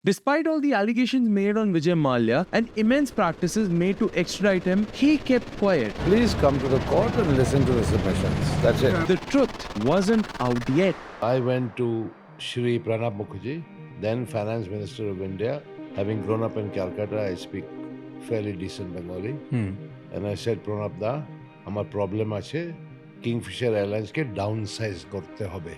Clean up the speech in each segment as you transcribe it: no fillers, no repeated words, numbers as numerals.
Despite all the allegations made on Vijay Mallya and immense practices made to extradite him, he kept quiet. Please come to the court and listen to the submissions. That's it. The truth wasn't out yet. I went to Shri Pranab Mukherjee, then Finance Minister of India. Having grown up in Calcutta, I speak fairly decent Bengali. And I said, Pranab da, amar problem ache, Kingfisher Airlines ke downsize korte hobe.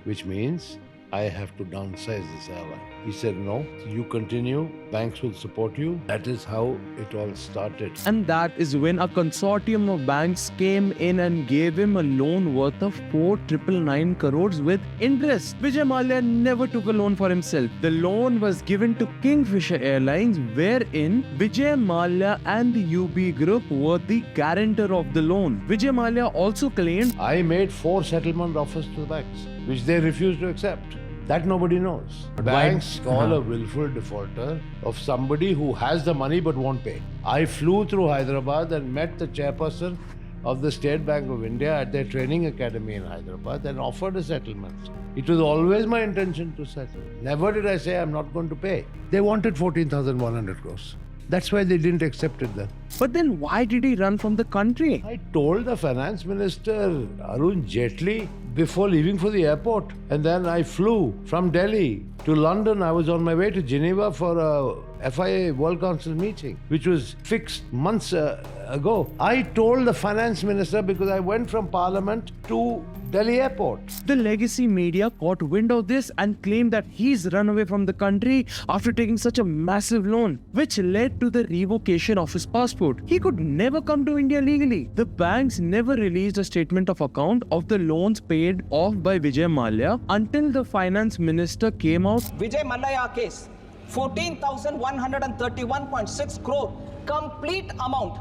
Which means I have to downsize this airline. He said, no, you continue, banks will support you. That is how it all started. And that is when a consortium of banks came in and gave him a loan worth of 4,999 crores with interest. Vijay Mallya never took a loan for himself. The loan was given to Kingfisher Airlines, wherein Vijay Mallya and the UB Group were the guarantor of the loan. Vijay Mallya also claimed, I made 4 settlement offers to the banks, which they refused to accept. That nobody knows. Banks call a willful defaulter of somebody who has the money but won't pay. I flew through Hyderabad and met the chairperson of the State Bank of India at their training academy in Hyderabad and offered a settlement. It was always my intention to settle. Never did I say I'm not going to pay. They wanted 14,100 crores. That's why they didn't accept it then. but then why did he run from the country? I told the finance minister, Arun Jaitley, before leaving for the airport. And then I flew from Delhi to London. I was on my way to Geneva for a FIA World Council meeting, which was fixed months ago. I told the finance minister because I went from Parliament to Delhi airport. The legacy media caught wind of this and claimed that he's run away from the country after taking such a massive loan, which led to the revocation of his passport. He could never come to India legally. The banks never released a statement of account of the loans paid off by Vijay Mallya until the finance minister came out. Vijay Mallya case, 14,131.6 crore complete amount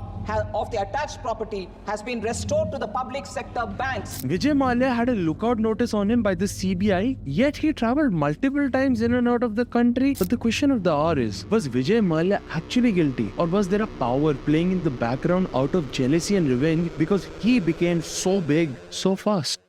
of the attached property has been restored to the public sector banks. Vijay Mallya had a lookout notice on him by the CBI, yet he travelled multiple times in and out of the country. But the question of the hour is, was Vijay Mallya actually guilty, or was there a power playing in the background out of jealousy and revenge because he became so big so fast?